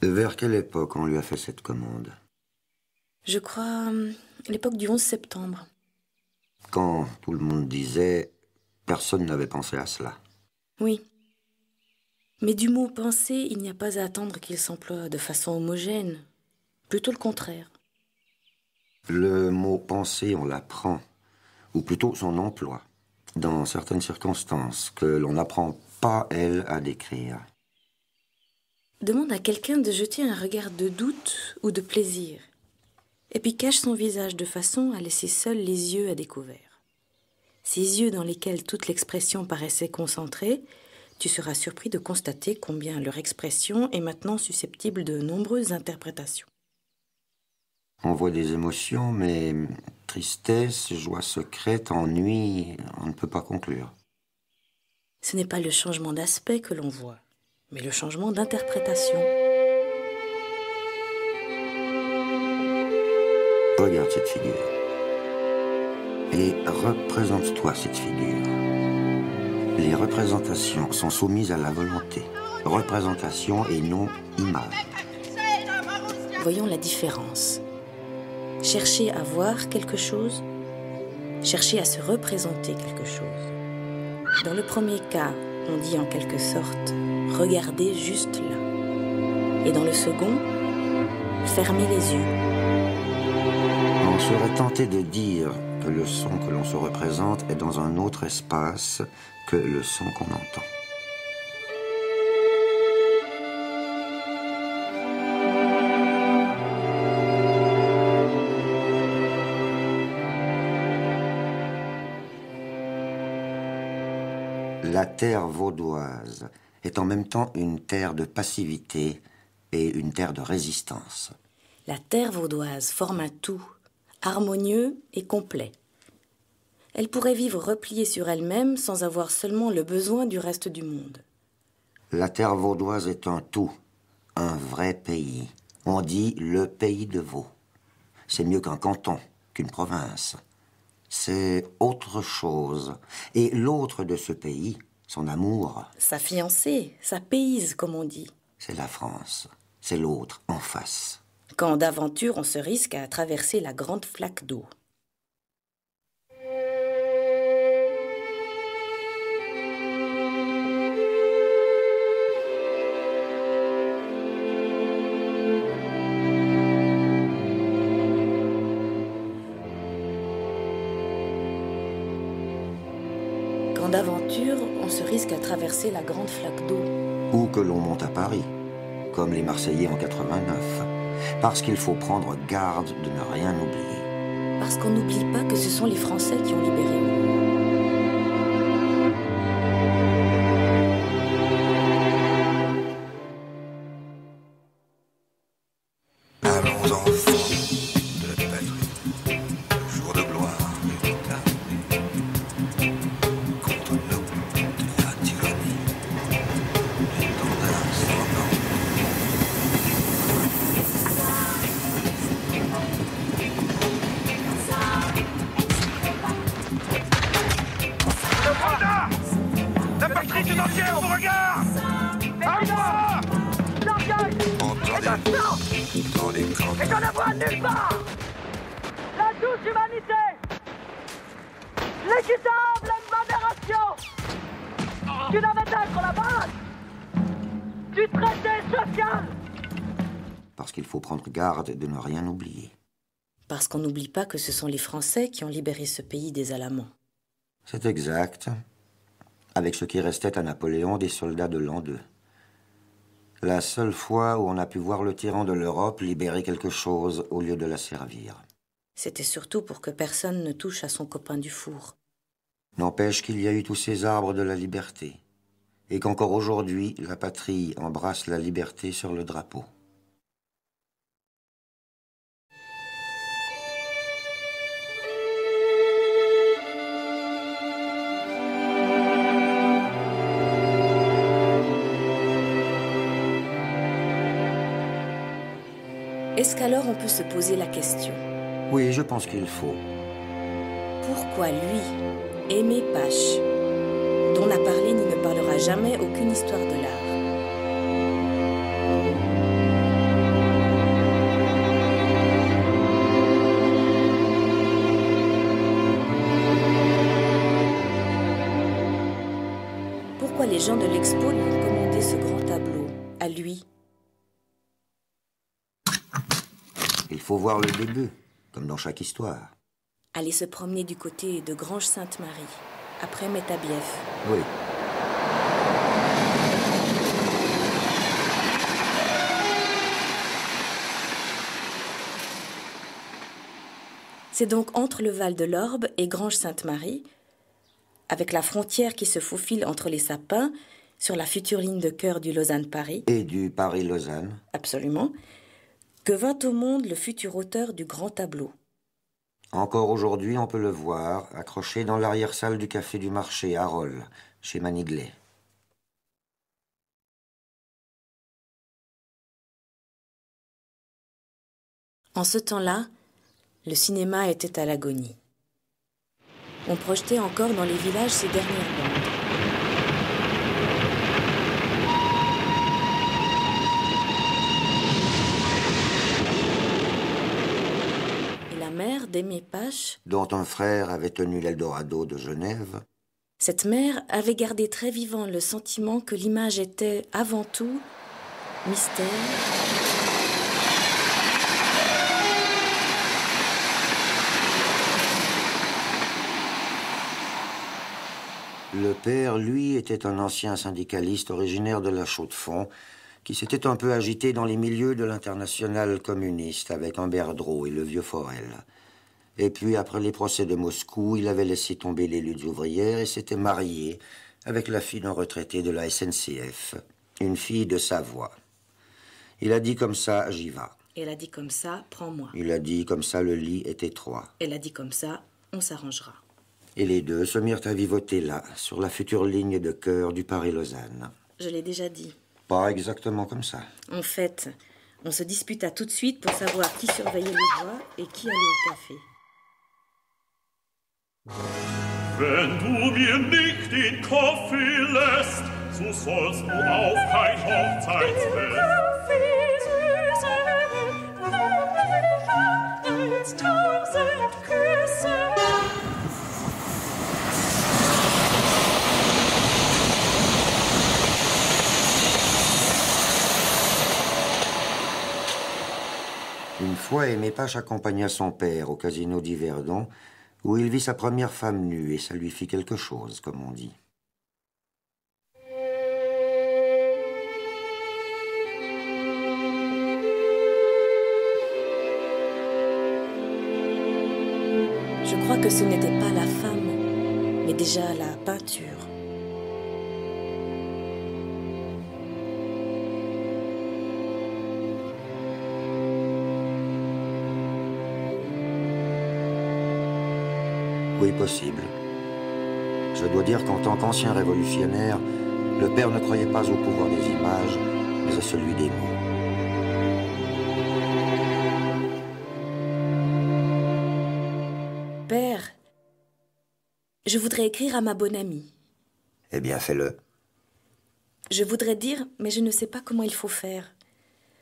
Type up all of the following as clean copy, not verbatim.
Vers quelle époque on lui a fait cette commande? Je crois l'époque du 11 septembre. Quand tout le monde disait « personne n'avait pensé à cela ». Oui. Mais du mot « penser », il n'y a pas à attendre qu'il s'emploie de façon homogène. Plutôt le contraire. Le mot « penser », on l'apprend, ou plutôt son emploi, dans certaines circonstances que l'on n'apprend pas, elle, à décrire. Demande à quelqu'un de jeter un regard de doute ou de plaisir, et puis cache son visage de façon à laisser seuls les yeux à découvert. Ces yeux dans lesquels toute l'expression paraissait concentrée, tu seras surpris de constater combien leur expression est maintenant susceptible de nombreuses interprétations. On voit des émotions, mais tristesse, joie secrète, ennui, on ne peut pas conclure. Ce n'est pas le changement d'aspect que l'on voit, mais le changement d'interprétation. Regarde cette figure. Et représente-toi cette figure. Les représentations sont soumises à la volonté. Représentation et non image. Voyons la différence. Chercher à voir quelque chose, chercher à se représenter quelque chose. Dans le premier cas, on dit en quelque sorte « regardez juste là ». Et dans le second, « fermez les yeux ». On serait tenté de dire que le son que l'on se représente est dans un autre espace que le son qu'on entend. La terre vaudoise est en même temps une terre de passivité et une terre de résistance. La terre vaudoise forme un tout, harmonieux et complet. Elle pourrait vivre repliée sur elle-même sans avoir seulement le besoin du reste du monde. La terre vaudoise est un tout, un vrai pays. On dit le pays de Vaud. C'est mieux qu'un canton, qu'une province. C'est autre chose. Et l'autre de ce pays, son amour... Sa fiancée, sa payse, comme on dit. C'est la France. C'est l'autre, en face. Quand d'aventure on se risque à traverser la grande flaque d'eau. Quand d'aventure on se risque à traverser la grande flaque d'eau. Ou que l'on monte à Paris, comme les Marseillais en 89. Parce qu'il faut prendre garde de ne rien oublier. Parce qu'on n'oublie pas que ce sont les Français qui ont libéré. Allons enfants de la patrie, jour de gloire et d'armée, contre nous de la tyrannie, l'étendard sans nom. La patrie tout entière vous regarde! À moi! Entendez dans les camps. Et qu'on ne voit nulle part! La douce humanité! L'équitable modération! Tu n'avais d'être la base du traité social! Parce qu'il faut prendre garde de ne rien oublier. Parce qu'on n'oublie pas que ce sont les Français qui ont libéré ce pays des Alamans. C'est exact. Avec ce qui restait à Napoléon des soldats de l'an 2. La seule fois où on a pu voir le tyran de l'Europe libérer quelque chose au lieu de la servir. C'était surtout pour que personne ne touche à son copain du four. N'empêche qu'il y a eu tous ces arbres de la liberté, et qu'encore aujourd'hui, la patrie embrasse la liberté sur le drapeau. Est-ce qu'alors on peut se poser la question? Oui, je pense qu'il faut. Pourquoi lui, Aimé Pache, dont n'a parlé ni ne parlera jamais aucune histoire de l'art? les gens de l'expo lui ont commandé ce grand tableau, à lui. Il faut voir le début, comme dans chaque histoire. Aller se promener du côté de Grange-Sainte-Marie, après Métabief. Oui. C'est donc entre le Val de l'Orbe et Grange-Sainte-Marie, avec la frontière qui se faufile entre les sapins, sur la future ligne de cœur du Lausanne-Paris. Et du Paris-Lausanne. Absolument. Que vint au monde le futur auteur du grand tableau. Encore aujourd'hui, on peut le voir, accroché dans l'arrière-salle du Café du Marché, à Rolles, chez Maniglet. En ce temps-là, le cinéma était à l'agonie. On projetait encore dans les villages ces dernières bandes. Et la mère d'Aimé Pache, dont un frère avait tenu l'Eldorado de Genève, cette mère avait gardé très vivant le sentiment que l'image était, avant tout, mystère, Le père, lui, était un ancien syndicaliste originaire de la Chaux-de-Fonds qui s'était un peu agité dans les milieux de l'internationale communiste avec Humbert Drault et le vieux Forel. Et puis, après les procès de Moscou, il avait laissé tomber les luttes ouvrières et s'était marié avec la fille d'un retraité de la SNCF, une fille de Savoie. Il a dit comme ça, j'y vas. Elle a dit comme ça, prends-moi. Il a dit comme ça, le lit est étroit. Elle a dit comme ça, on s'arrangera. Et les deux se mirent à vivoter là, sur la future ligne de cœur du Paris-Lausanne. Je l'ai déjà dit. Pas exactement comme ça. En fait, on se disputa tout de suite pour savoir qui surveillait les voies et qui allait au café. Wenn du mir nicht den Kaffee lässt, so sollst du auch kein Hochzeitsfest. Als 1000 Küsse. Une fois, Aimé Pache accompagna son père au casino d'Yverdon, où il vit sa première femme nue, et ça lui fit quelque chose, comme on dit. Je crois que ce n'était pas la femme, mais déjà la peinture. Oui, possible. Je dois dire qu'en tant qu'ancien révolutionnaire, le père ne croyait pas au pouvoir des images, mais à celui des mots. Père, je voudrais écrire à ma bonne amie. Eh bien, fais-le. Je voudrais dire, mais je ne sais pas comment il faut faire.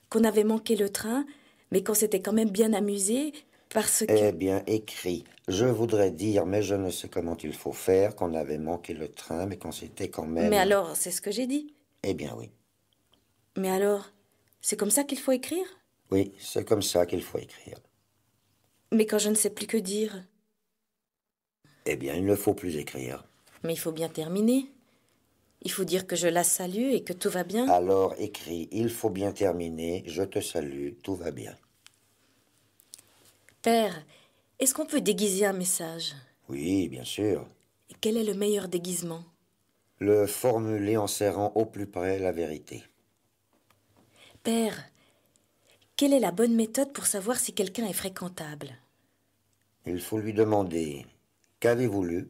Qu'on avait manqué le train, mais qu'on s'était quand même bien amusé, parce que... Eh bien, écris. Je voudrais dire, mais je ne sais comment il faut faire, qu'on avait manqué le train, mais qu'on s'était quand même... Mais alors, c'est ce que j'ai dit. Eh bien, oui. Mais alors, c'est comme ça qu'il faut écrire? Oui, c'est comme ça qu'il faut écrire. Mais quand je ne sais plus que dire? Eh bien, il ne faut plus écrire. Mais il faut bien terminer. Il faut dire que je la salue et que tout va bien. Alors, écris, il faut bien terminer, je te salue, tout va bien. Père, est-ce qu'on peut déguiser un message? Oui, bien sûr. Et quel est le meilleur déguisement? Le formuler en serrant au plus près la vérité. Père, quelle est la bonne méthode pour savoir si quelqu'un est fréquentable? Il faut lui demander « Qu'avez-vous lu ?»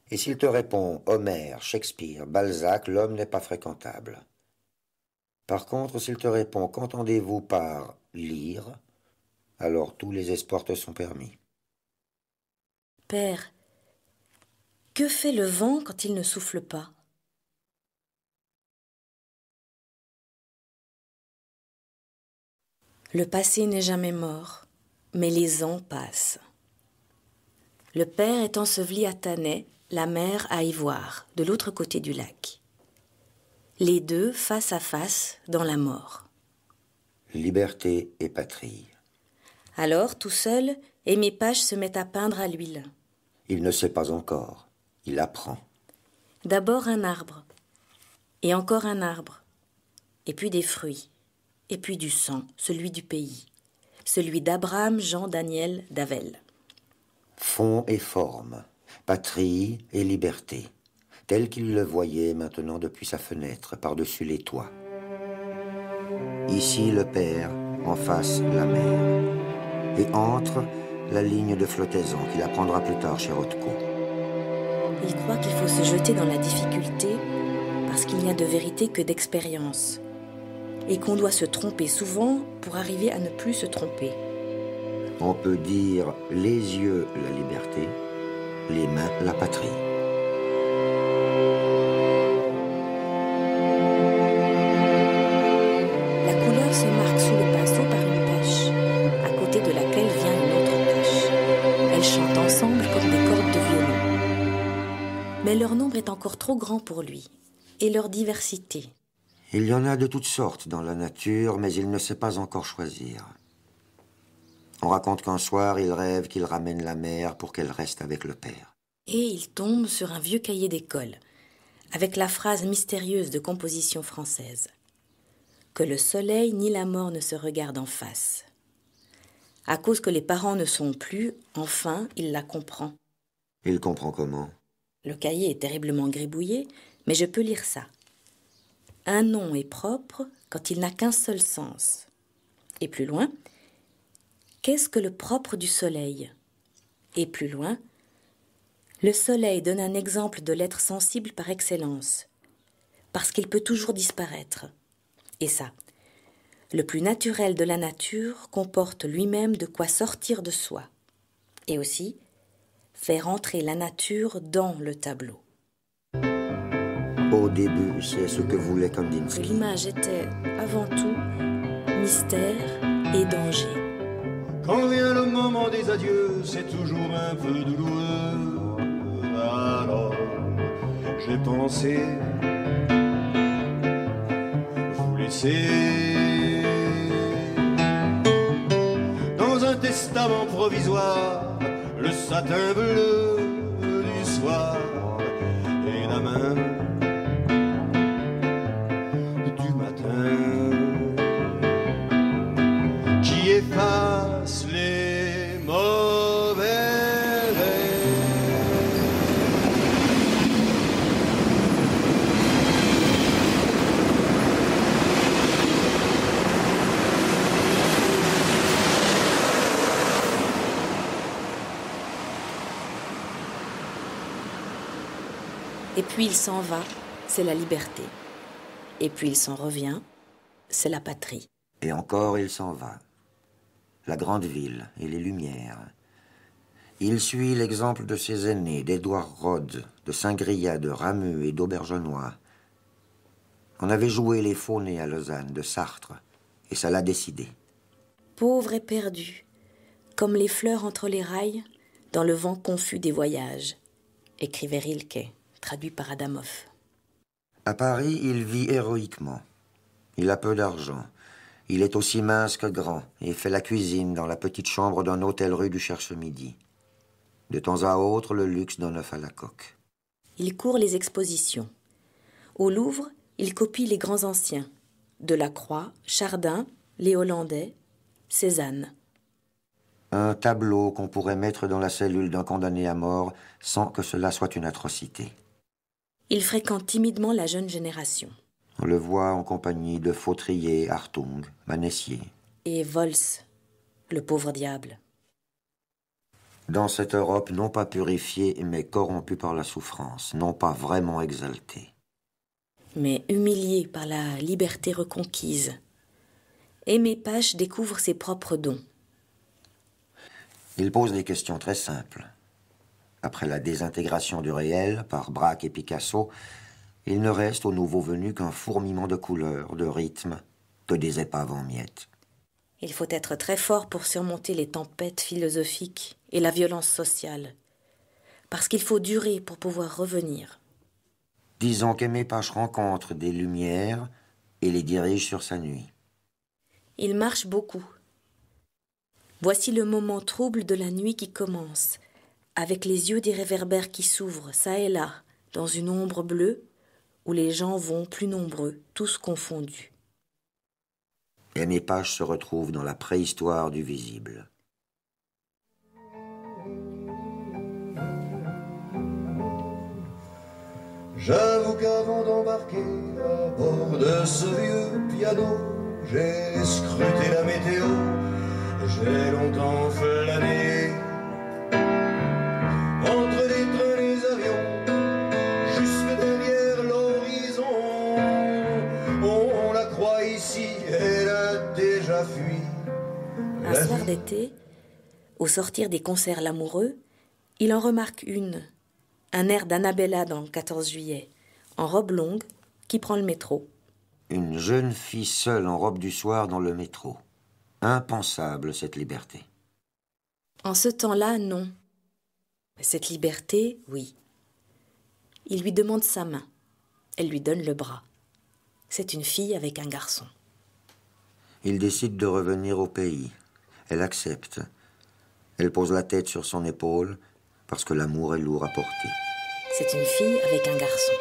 Et s'il te répond « Homère, Shakespeare, Balzac, l'homme n'est pas fréquentable. » Par contre, s'il te répond « Qu'entendez-vous par lire ?» alors tous les espoirs te sont permis. Père, que fait le vent quand il ne souffle pas? Le passé n'est jamais mort, mais les ans passent. Le père est enseveli à Thanet, la mer à Ivoire, de l'autre côté du lac. Les deux face à face dans la mort. Liberté et patrie. Alors, tout seul, Aimé Pache se met à peindre à l'huile. Il ne sait pas encore. Il apprend. D'abord un arbre, et encore un arbre, et puis des fruits, et puis du sang, celui du pays, celui d'Abraham Jean Daniel d'Avel. Fond et forme, patrie et liberté, tel qu'il le voyait maintenant depuis sa fenêtre, par-dessus les toits. Ici le père, en face la mère, et entre la ligne de flottaison qu'il apprendra plus tard chez Rothko. Il croit qu'il faut se jeter dans la difficulté parce qu'il n'y a de vérité que d'expérience, et qu'on doit se tromper souvent pour arriver à ne plus se tromper. On peut dire les yeux la liberté, les mains la patrie. La couleur se marque sous le pinceau par une tache, à côté de laquelle vient une autre tache. Elles chantent ensemble comme des cordes de violon. Mais leur nombre est encore trop grand pour lui, et leur diversité. Il y en a de toutes sortes dans la nature, mais il ne sait pas encore choisir. On raconte qu'un soir, il rêve qu'il ramène la mère pour qu'elle reste avec le père. Et il tombe sur un vieux cahier d'école, avec la phrase mystérieuse de composition française. Que le soleil ni la mort ne se regardent en face. À cause que les parents ne sont plus, enfin, il la comprend. Il comprend comment? Le cahier est terriblement gribouillé, mais je peux lire ça. Un nom est propre quand il n'a qu'un seul sens. Et plus loin, qu'est-ce que le propre du soleil? Et plus loin, le soleil donne un exemple de l'être sensible par excellence, parce qu'il peut toujours disparaître. Et ça, le plus naturel de la nature comporte lui-même de quoi sortir de soi, et aussi faire entrer la nature dans le tableau. Au début, c'est ce que voulait Kandinsky. L'image était, avant tout, mystère et danger. Quand vient le moment des adieux, c'est toujours un peu douloureux. Alors, j'ai pensé vous laisser dans un testament provisoire, le satin bleu du soir et la main du matin qui efface les mauvais rêves. Et puis il s'en va, c'est la liberté. Et puis il s'en revient, c'est la patrie. Et encore, il s'en va. La grande ville et les lumières. Il suit l'exemple de ses aînés, d'Édouard Rod, de Saint-Grillat, de Rameux et d'Aubergenois. On avait joué les Faunés à Lausanne, de Sartre, et ça l'a décidé. Pauvre et perdu, comme les fleurs entre les rails, dans le vent confus des voyages, écrivait Rilke, traduit par Adamov. À Paris, il vit héroïquement. Il a peu d'argent. Il est aussi mince que grand et fait la cuisine dans la petite chambre d'un hôtel rue du Cherche-Midi. De temps à autre, le luxe d'un œuf à la coque. Il court les expositions. Au Louvre, il copie les grands anciens. Delacroix, Chardin, les Hollandais, Cézanne. Un tableau qu'on pourrait mettre dans la cellule d'un condamné à mort sans que cela soit une atrocité. Il fréquente timidement la jeune génération. On le voit en compagnie de Fautrier, Hartung, Manessier. Et Vols, le pauvre diable. Dans cette Europe non pas purifiée, mais corrompue par la souffrance, non pas vraiment exaltée. Mais humilié par la liberté reconquise, Aimé Pache découvre ses propres dons. Il pose des questions très simples. Après la désintégration du réel par Braque et Picasso, il ne reste au nouveau venu qu'un fourmillement de couleurs, de rythmes, que des épaves en miettes. Il faut être très fort pour surmonter les tempêtes philosophiques et la violence sociale, parce qu'il faut durer pour pouvoir revenir. Disons qu'Aimé Pache rencontre des lumières et les dirige sur sa nuit. Il marche beaucoup. Voici le moment trouble de la nuit qui commence, avec les yeux des réverbères qui s'ouvrent, çà et là, dans une ombre bleue, où les gens vont plus nombreux, tous confondus. Aimé Pache se retrouve dans la préhistoire du visible. J'avoue qu'avant d'embarquer à bord de ce vieux piano, j'ai scruté la météo, j'ai longtemps flâné entre les trains et les avions, jusque derrière l'horizon. On la croit ici, elle a déjà fui. Un soir d'été, au sortir des concerts L'Amoureux, il en remarque un air d'Annabella dans 14 juillet, en robe longue, qui prend le métro. Une jeune fille seule en robe du soir dans le métro. Impensable, cette liberté. En ce temps-là, non. Cette liberté, oui. Il lui demande sa main. Elle lui donne le bras. C'est une fille avec un garçon. Il décide de revenir au pays. Elle accepte. Elle pose la tête sur son épaule, parce que l'amour est lourd à porter. C'est une fille avec un garçon.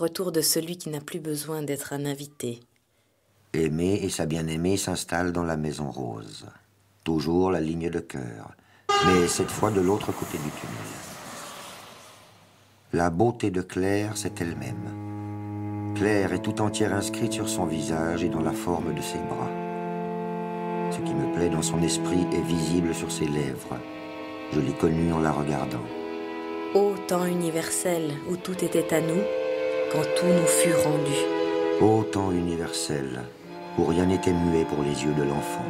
Retour de celui qui n'a plus besoin d'être un invité. Aimé et sa bien-aimée s'installent dans la maison rose. Toujours la ligne de cœur, mais cette fois de l'autre côté du tunnel. La beauté de Claire, c'est elle-même. Claire est tout entière inscrite sur son visage et dans la forme de ses bras. Ce qui me plaît dans son esprit est visible sur ses lèvres. Je l'ai connue en la regardant. Ô temps universel où tout était à nous, quand tout nous fut rendu. Ô temps universel, où rien n'était muet pour les yeux de l'enfant.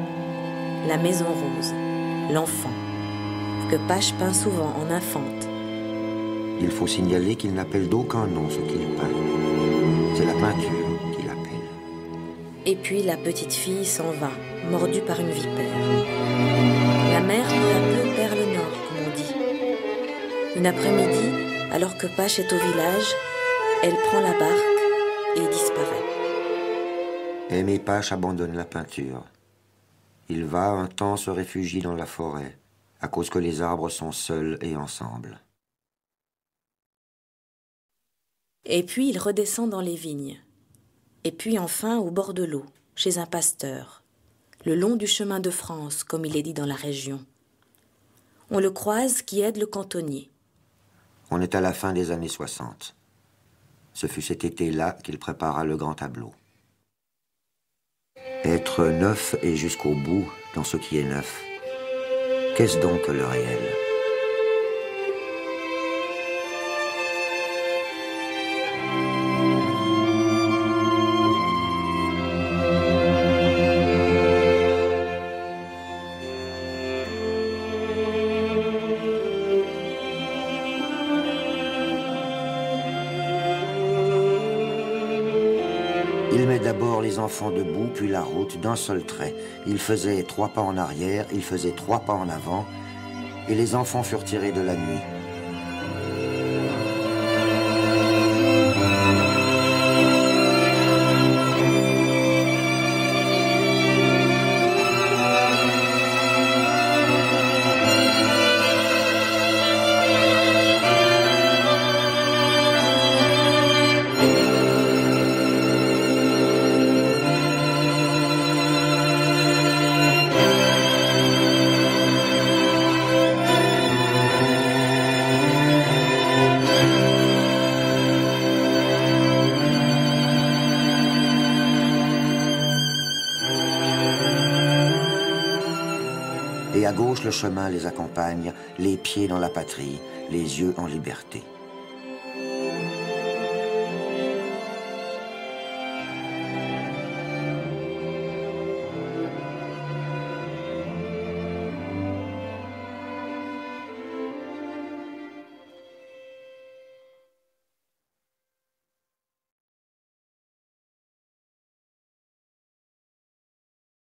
La maison rose, l'enfant, que Pache peint souvent en infante. Il faut signaler qu'il n'appelle d'aucun nom ce qu'il peint. C'est la peinture qu'il appelle. Et puis la petite fille s'en va, mordue par une vipère. La mer peu à peu perd le nord, comme on dit. Une après-midi, alors que Pache est au village, elle prend la barque et disparaît. Aimé Pache abandonne la peinture. Il va un temps se réfugier dans la forêt, à cause que les arbres sont seuls et ensemble. Et puis il redescend dans les vignes. Et puis enfin au bord de l'eau, chez un pasteur, le long du chemin de France, comme il est dit dans la région. On le croise qui aide le cantonnier. On est à la fin des années 60. Ce fut cet été-là qu'il prépara le grand tableau. Être neuf et jusqu'au bout dans ce qui est neuf, qu'est-ce donc que le réel ? Il met d'abord les enfants debout, puis la route d'un seul trait. Il faisait 3 pas en arrière, il faisait 3 pas en avant, et les enfants furent tirés de la nuit. à gauche, le chemin les accompagne, les pieds dans la patrie, les yeux en liberté.